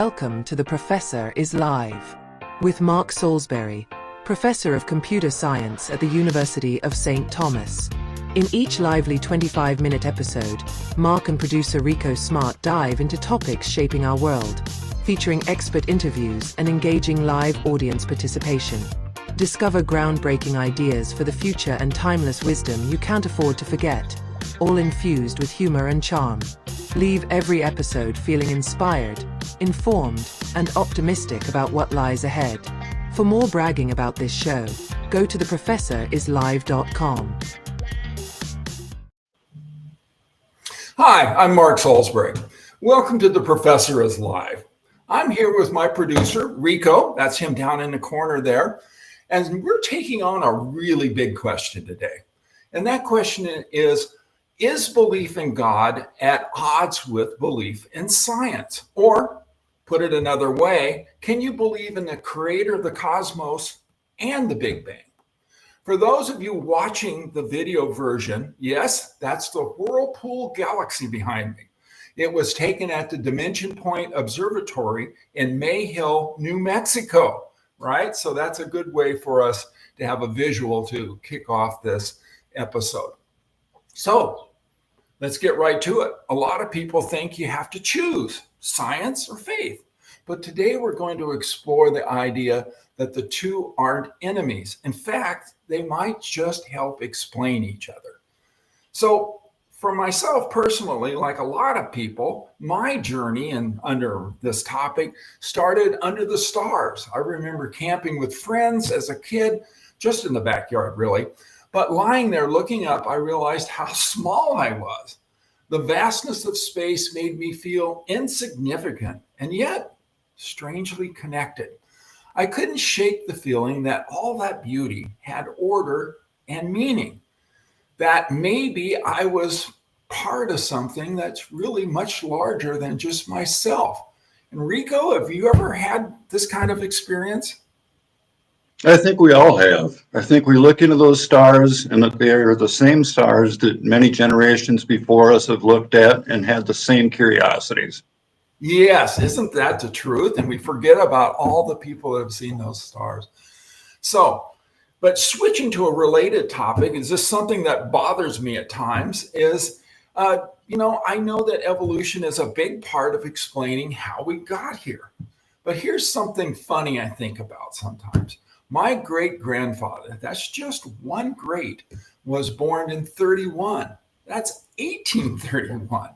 Welcome to The Professor is Live with Mark Salisbury, Professor of Computer Science at the University of St. Thomas. In each lively 25-minute episode, Mark and producer Rico Smart dive into topics shaping our world, featuring expert interviews and engaging live audience participation. Discover groundbreaking ideas for the future and timeless wisdom you can't afford to forget, all infused with humor and charm. Leave every episode feeling inspired, informed, and optimistic about what lies ahead. For more bragging about this show, go to theprofessorislive.com. Hi, I'm Mark Salisbury. Welcome to The Professor is Live. I'm here with my producer, Rico. That's him down in the corner there. And we're taking on a really big question today. And that question is belief in God at odds with belief in science? Or, put it another way, can you believe in the creator of the cosmos and the Big Bang? For those of you watching the video version, yes, that's the Whirlpool Galaxy behind me. It was taken at the Dimension Point Observatory in Mayhill, New Mexico, right? So that's a good way for us to have a visual to kick off this episode. So let's get right to it. A lot of people think you have to choose science or faith. But today we're going to explore the idea that the two aren't enemies. In fact, they might just help explain each other. So for myself personally, like a lot of people, my journey under this topic started under the stars. I remember camping with friends as a kid, just in the backyard really. But lying there looking up, I realized how small I was. The vastness of space made me feel insignificant and yet strangely connected. I couldn't shake the feeling that all that beauty had order and meaning, that maybe I was part of something that's really much larger than just myself. And Rico, have you ever had this kind of experience? I think we all have. I think we look into those stars and that they are the same stars that many generations before us have looked at and had the same curiosities. Yes, isn't that the truth? And we forget about all the people that have seen those stars. So, but switching to a related topic, is this something that bothers me at times, is, I know that evolution is a big part of explaining how we got here. But here's something funny I think about sometimes. My great-grandfather, that's just one great, was born in 31. That's 1831.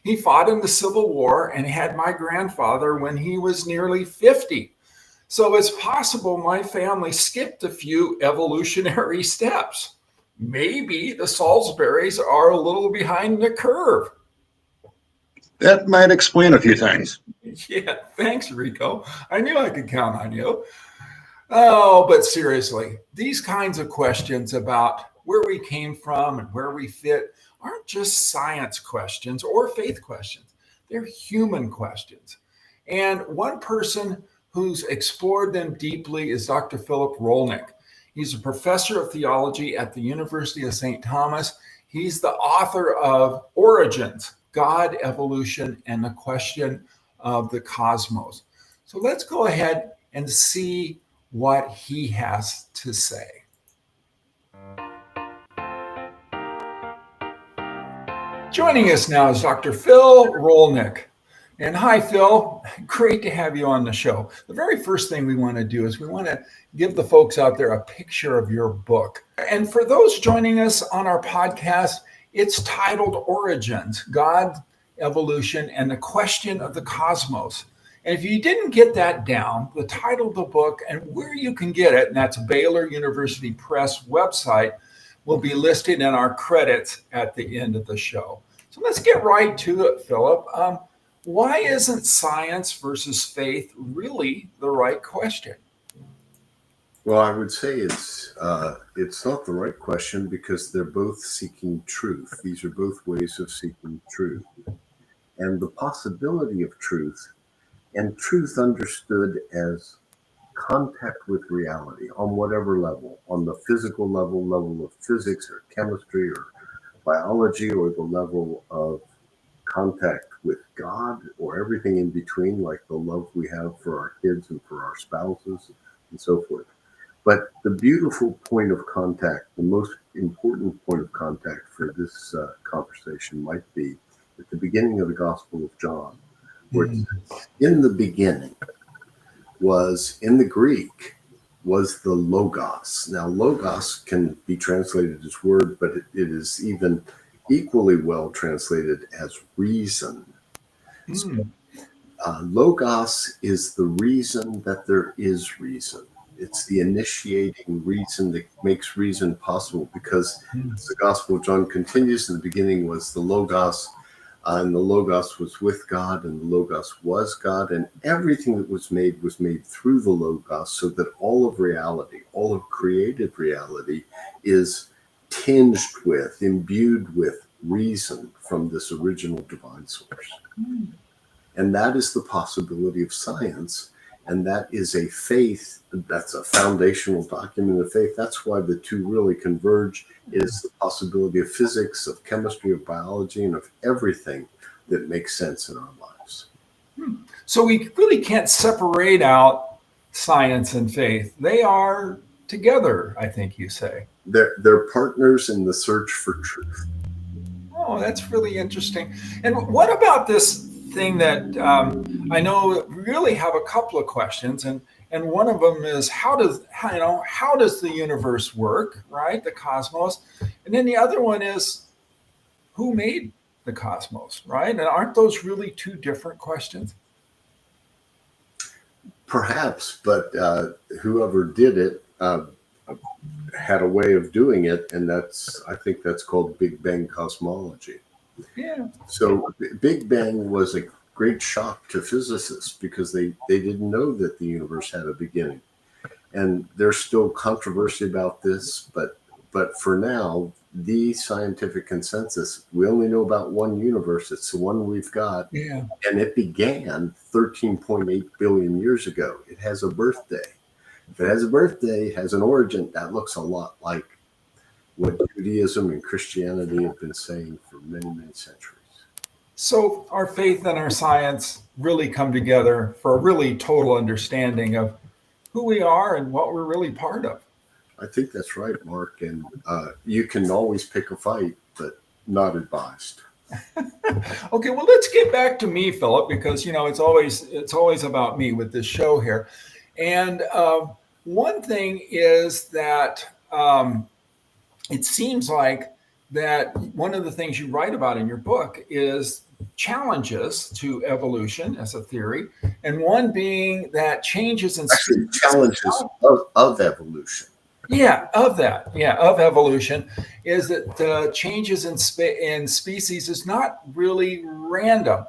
He fought in the Civil War and had my grandfather when he was nearly 50. So it's possible my family skipped a few evolutionary steps. Maybe the Salisburys are a little behind the curve. That might explain a few things. Yeah, thanks, Rico. I knew I could count on you. Oh, but seriously, these kinds of questions about where we came from and where we fit aren't just science questions or faith questions. They're human questions. And one person who's explored them deeply is Dr. Philip Rolnick. He's a professor of theology at the University of St. Thomas. He's the author of Origins, God, Evolution, and the Question of the Cosmos. So let's go ahead and see what he has to say. Joining us now is Dr. Phil Rolnick. And hi, Phil. Great to have you on the show. The very first thing we want to do is we want to give the folks out there a picture of your book. And for those joining us on our podcast, it's titled Origins, God, Evolution, and the Question of the Cosmos. And if you didn't get that down, the title of the book and where you can get it, and that's Baylor University Press website, will be listed in our credits at the end of the show. So let's get right to it, Philip. Why isn't science versus faith really the right question? Well, I would say it's not the right question because they're both seeking truth. These are both ways of seeking truth. And the possibility of truth, and truth understood as contact with reality on whatever level, on the physical level of physics or chemistry or biology, or the level of contact with God or everything in between, like the love we have for our kids and for our spouses and so forth. But the beautiful point of contact, the most important point of contact for this conversation might be at the beginning of the Gospel of John, where it says, in the beginning was, in the Greek, was the Logos. Now, Logos can be translated as word, but it is even equally well translated as reason. So, Logos is the reason that there is reason. It's the initiating reason that makes reason possible, because as the Gospel of John continues, in the beginning was the Logos, and the Logos was with God, and the Logos was God, and everything that was made through the Logos, so that all of reality, all of created reality is tinged with, imbued with reason from this original divine source. And that is the possibility of science. And that is a faith, that's a foundational document of faith. That's why the two really converge. It is the possibility of physics, of chemistry, of biology, and of everything that makes sense in our lives. So we really can't separate out science and faith. They are together, I think you say. They're partners in the search for truth. Oh, that's really interesting. And what about this thing that I know we really have a couple of questions, and one of them is how does the universe work, right? The cosmos, and then the other one is who made the cosmos, right? And aren't those really two different questions? Perhaps, but whoever did it had a way of doing it, and I think that's called Big Bang cosmology. Yeah. So Big Bang was a great shock to physicists because they didn't know that the universe had a beginning. And there's still controversy about this, but for now, the scientific consensus, we only know about one universe. It's the one we've got. Yeah. And it began 13.8 billion years ago. It has a birthday. If it has a birthday, it has an origin, that looks a lot like what Judaism and Christianity have been saying for many, many centuries. So our faith and our science really come together for a really total understanding of who we are and what we're really part of. I think that's right, Mark. And you can always pick a fight, but not advised. Okay, well, let's get back to me, Philip, because it's always about me with this show here. And one thing is that it seems like that one of the things you write about in your book is challenges to evolution as a theory, and one being that changes in actually challenges of evolution. Yeah, of evolution is that changes in species is not really random.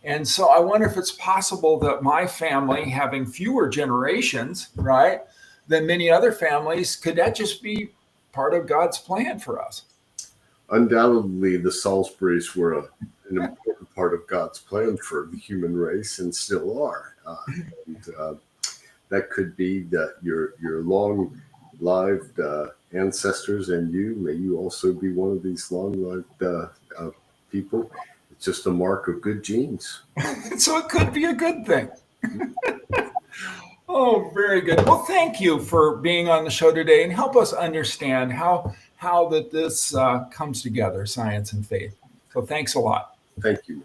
And so I wonder if it's possible that my family, having fewer generations, right, than many other families, could that just be part of God's plan for us? Undoubtedly, the Salisburys were an important part of God's plan for the human race and still are. That could be that your long-lived ancestors and may you also be one of these long-lived people. It's just a mark of good genes. So it could be a good thing. Oh, very good. Well, thank you for being on the show today and help us understand how that this comes together, science and faith. So thanks a lot. Thank you.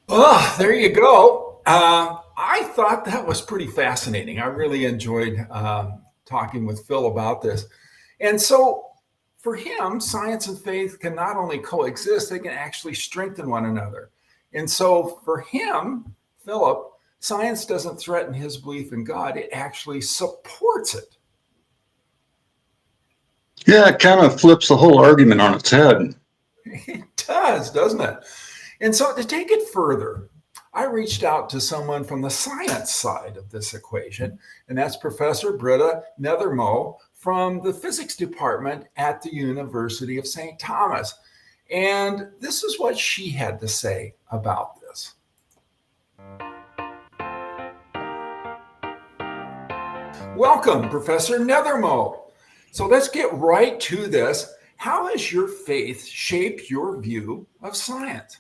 Oh, there you go. I thought that was pretty fascinating. I really enjoyed talking with Phil about this. And so for him, science and faith can not only coexist, they can actually strengthen one another. And so for him, Philip, science doesn't threaten his belief in God, it actually supports it. Yeah, it kind of flips the whole argument on its head. It does, doesn't it? And so to take it further, I reached out to someone from the science side of this equation, and that's Professor Britta Nethermo from the physics department at the University of St. Thomas. And this is what she had to say about this. Welcome, Professor Nethermo. So let's get right to this. How has your faith shaped your view of science?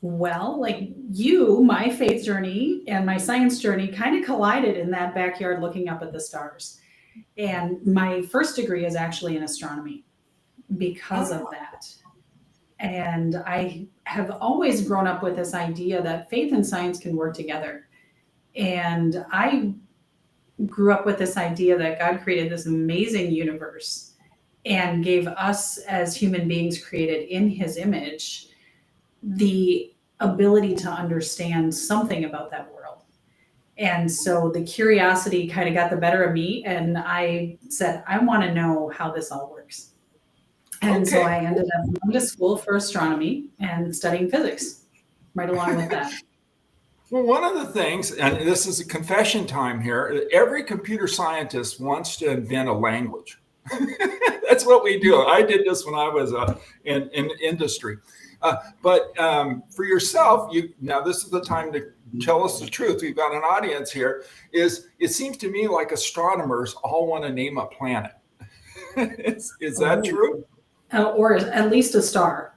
Well, like you, my faith journey and my science journey kind of collided in that backyard looking up at the stars. And my first degree is actually in astronomy because of that. And I have always grown up with this idea that faith and science can work together. And I grew up with this idea that God created this amazing universe and gave us as human beings created in his image the ability to understand something about that world. And so the curiosity kind of got the better of me. And I said, I want to know how this all works. And so I ended up going to school for astronomy and studying physics right along with that. Well, one of the things, and this is a confession time here, every computer scientist wants to invent a language. That's what we do. I did this when I was in industry. But for yourself, now this is the time to tell us the truth. We've got an audience here. It seems to me like astronomers all want to name a planet. Is that true? Or at least a star.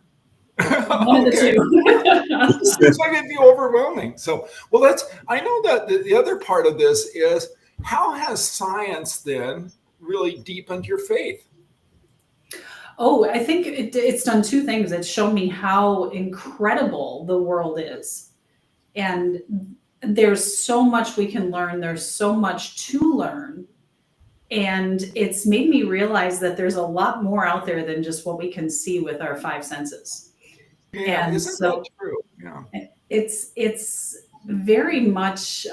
One of the two. Seems like it'd be overwhelming. So, I know that the other part of this is, how has science then really deepened your faith? Oh, I think it's done two things. It's shown me how incredible the world is. And there's so much we can learn. There's so much to learn. And it's made me realize that there's a lot more out there than just what we can see with our five senses. Yeah, and isn't so that true? Yeah. It's very much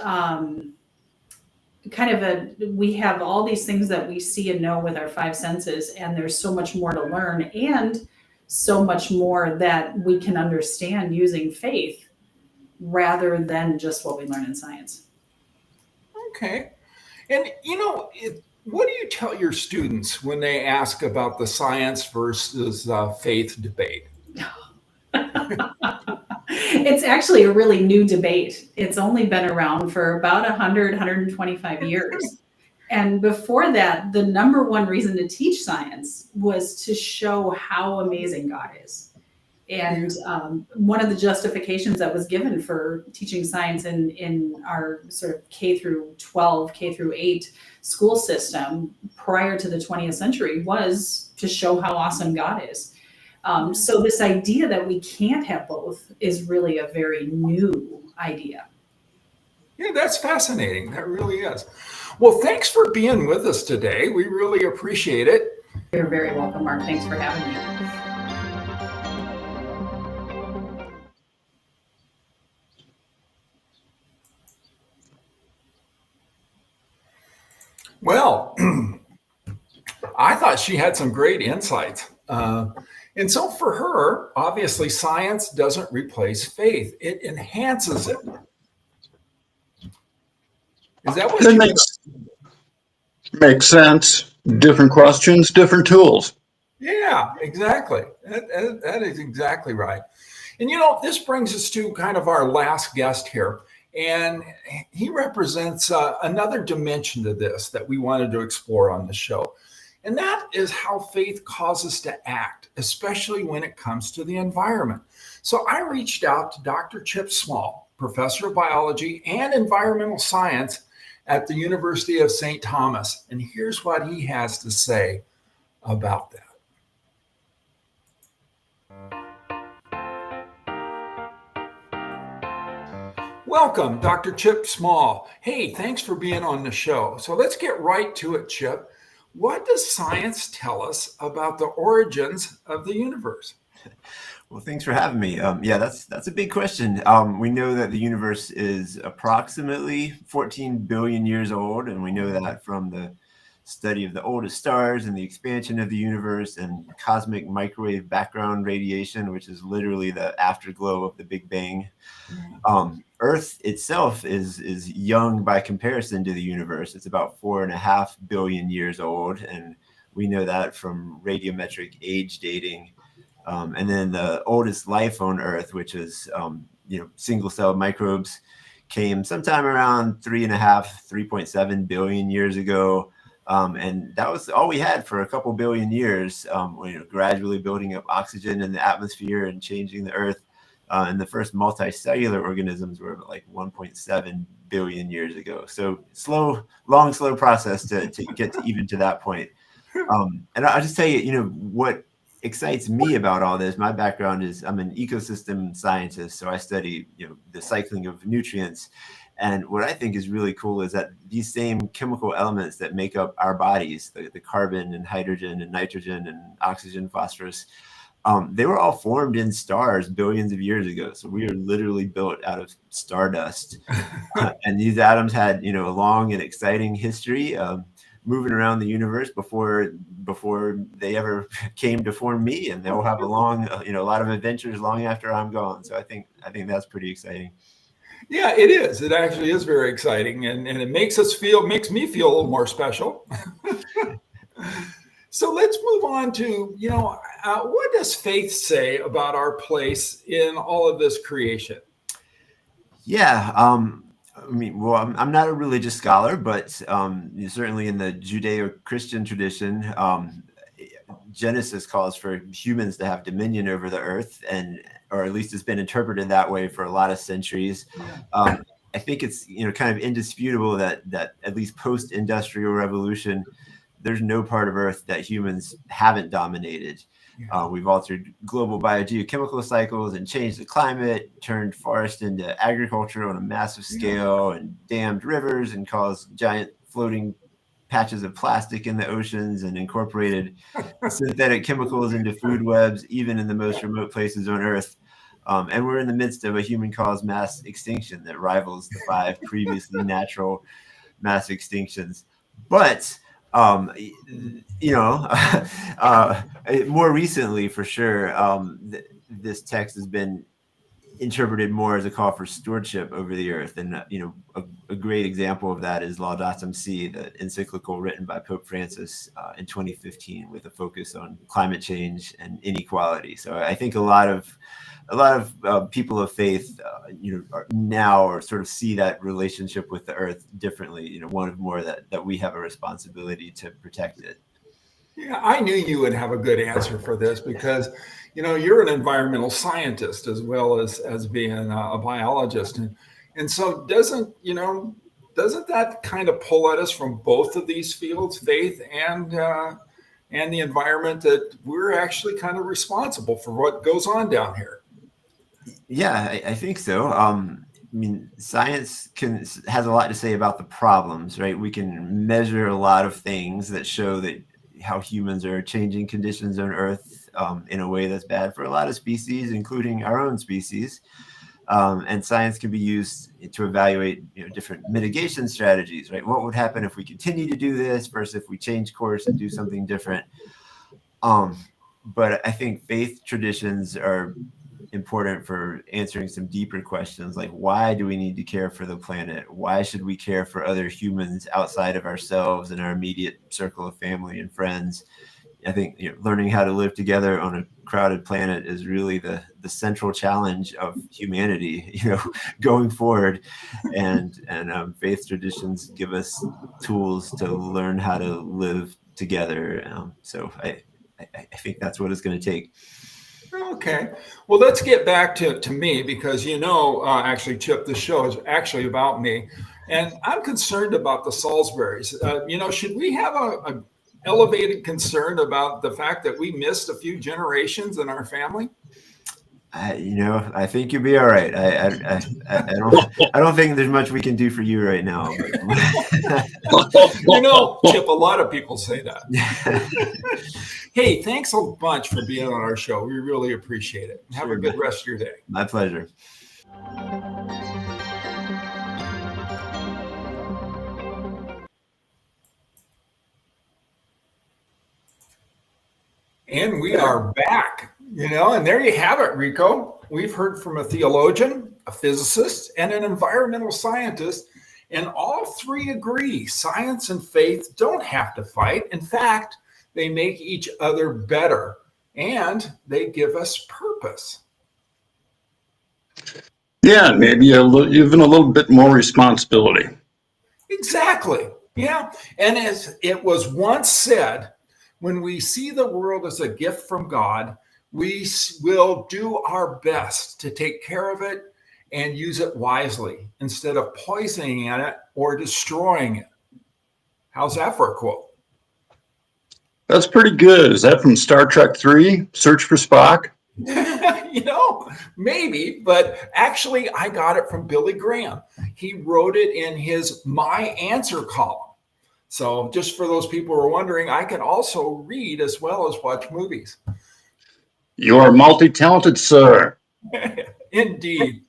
we have all these things that we see and know with our five senses, and there's so much more to learn and so much more that we can understand using faith rather than just what we learn in science. Okay. And what do you tell your students when they ask about the science versus faith debate? It's actually a really new debate. It's only been around for about 100, 125 years. And before that, the number one reason to teach science was to show how amazing God is. And one of the justifications that was given for teaching science in our sort of K through 12, K through 8 school system prior to the 20th century was to show how awesome God is. So this idea that we can't have both is really a very new idea. Yeah, that's fascinating. That really is. Well, thanks for being with us today. We really appreciate it. You're very welcome, Mark. Thanks for having me. Well, I thought she had some great insights. And so for her, obviously, science doesn't replace faith. It enhances it. Is that what makes sense? Different questions, different tools. Yeah, exactly. That is exactly right. And this brings us to kind of our last guest here. And he represents another dimension to this that we wanted to explore on the show. And that is how faith causes us to act, especially when it comes to the environment. So I reached out to Dr. Chip Small, professor of biology and environmental science at the University of St. Thomas. And here's what he has to say about that. Welcome, Dr. Chip Small. Hey, thanks for being on the show. So let's get right to it, Chip. What does science tell us about the origins of the universe? Well, thanks for having me. That's a big question. We know that the universe is approximately 14 billion years old, and we know that from the study of the oldest stars and the expansion of the universe and cosmic microwave background radiation, which is literally the afterglow of the Big Bang. Earth itself is young by comparison to the universe. It's about 4.5 billion years old, and we know that from radiometric age dating. And then the oldest life on Earth, which is single cell microbes, came sometime around 3.7 billion years ago. And that was all we had for a couple billion years, gradually building up oxygen in the atmosphere and changing the Earth. And the first multicellular organisms were like 1.7 billion years ago. So long, slow process to get to even to that point. And I'll just tell you, what excites me about all this. My background is I'm an ecosystem scientist, so I study, the cycling of nutrients. And what I think is really cool is that these same chemical elements that make up our bodies, the carbon and hydrogen and nitrogen and oxygen, phosphorus, they were all formed in stars billions of years ago. So we are literally built out of stardust. And these atoms had, a long and exciting history moving around the universe before they ever came to form me. And they'll have a long, a lot of adventures long after I'm gone. So I think that's pretty exciting. Yeah, it is. It actually is very exciting, and it makes me feel a little more special. So let's move on to, what does faith say about our place in all of this creation? Yeah, I'm not a religious scholar, but certainly in the Judeo-Christian tradition, Genesis calls for humans to have dominion over the earth, or at least it's been interpreted that way for a lot of centuries. I think it's kind of indisputable that at least post-industrial revolution, there's no part of Earth that humans haven't dominated. We've altered global biogeochemical cycles and changed the climate, turned forest into agriculture on a massive scale, and dammed rivers and caused giant floating patches of plastic in the oceans, and incorporated synthetic chemicals into food webs, even in the most remote places on Earth. And we're in the midst of a human-caused mass extinction that rivals the 5 previously natural mass extinctions. But more recently, for sure, this text has been interpreted more as a call for stewardship over the earth. And, a great example of that is Laudato Si, the encyclical written by Pope Francis in 2015, with a focus on climate change and inequality. So I think a lot of people of faith, now sort of see that relationship with the earth differently. One of more that we have a responsibility to protect it. Yeah, I knew you would have a good answer for this because, you're an environmental scientist as well as being a biologist, and so doesn't that kind of pull at us from both of these fields, faith and the environment, that we're actually kind of responsible for what goes on down here? Yeah, I think so. Science has a lot to say about the problems, right? We can measure a lot of things that show that how humans are changing conditions on Earth in a way that's bad for a lot of species, including our own species. And science can be used to evaluate different mitigation strategies, right? What would happen if we continue to do this versus if we change course and do something different? But I think faith traditions are important for answering some deeper questions, like why do we need to care for the planet? Why should we care for other humans outside of ourselves and our immediate circle of family and friends? I think learning how to live together on a crowded planet is really the central challenge of humanity, going forward. And faith traditions give us tools to learn how to live together. So I think that's what it's going to take. Okay. Well, let's get back to me because, actually, Chip, the show is actually about me. And I'm concerned about the Salisburys. Should we have a elevated concern about the fact that we missed a few generations in our family? I think you'll be all right. I don't think there's much we can do for you right now. Chip, a lot of people say that. Hey, thanks a bunch for being on our show. We really appreciate it. Have a good rest of your day. My pleasure. And we are back, and there you have it, Rico. We've heard from a theologian, a physicist, and an environmental scientist, and all three agree science and faith don't have to fight. In fact, they make each other better, and they give us purpose. Yeah, and maybe even a little bit more responsibility. Exactly. Yeah. And as it was once said, when we see the world as a gift from God, we will do our best to take care of it and use it wisely instead of poisoning it or destroying it. How's that for a quote? That's pretty good. Is that from Star Trek 3, Search for Spock? Maybe, but actually I got it from Billy Graham. He wrote it in his My Answer column. So just for those people who are wondering, I can also read as well as watch movies. You're multi-talented, sir. Indeed.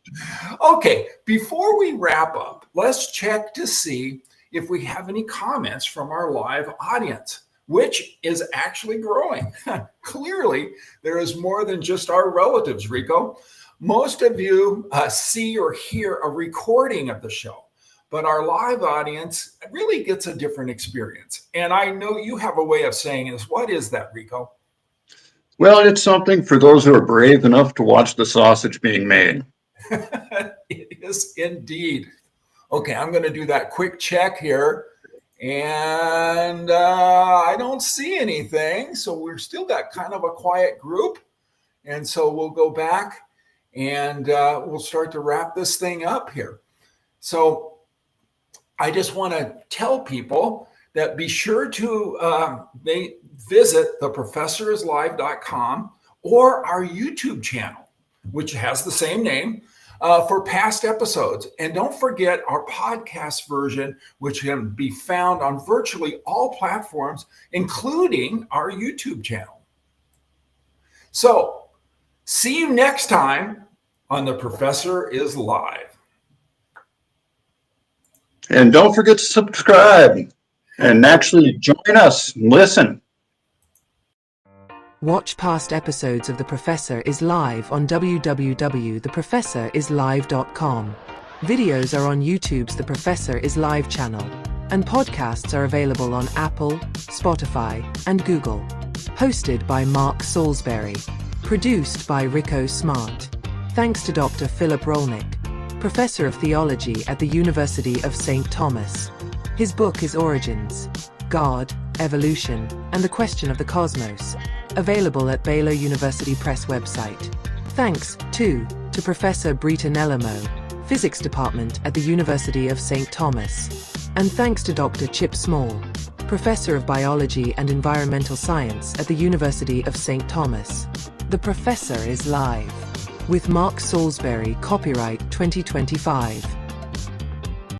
Okay, before we wrap up, let's check to see if we have any comments from our live audience, which is actually growing. Clearly, there is more than just our relatives, Rico. Most of you see or hear a recording of the show, but our live audience really gets a different experience. And I know you have a way of saying this. What is that, Rico? Well, it's something for those who are brave enough to watch the sausage being made. It is indeed. Okay, I'm going to do that quick check here. And I don't see anything. So we've still got kind of a quiet group. And so we'll go back and we'll start to wrap this thing up here. So I just want to tell people that be sure to visit theprofessorislive.com or our YouTube channel, which has the same name, for past episodes. And don't forget our podcast version, which can be found on virtually all platforms, including our YouTube channel. So see you next time on The Professor is Live. And don't forget to subscribe and actually join us and listen. Watch past episodes of The Professor is Live on www.theprofessorislive.com. Videos are on YouTube's The Professor is Live channel, and podcasts are available on Apple, Spotify, and Google. Hosted by Mark Salisbury. Produced by Rico Smart. Thanks to Dr. Philip Rolnick, Professor of Theology at the University of St. Thomas. His book is Origins, God, Evolution, and the Question of the Cosmos, available at Baylor University Press website. Thanks, too, to Professor Brita Nelamo, Physics Department at the University of St. Thomas. And thanks to Dr. Chip Small, Professor of Biology and Environmental Science at the University of St. Thomas. The Professor is Live. With Mark Salisbury, copyright 2025.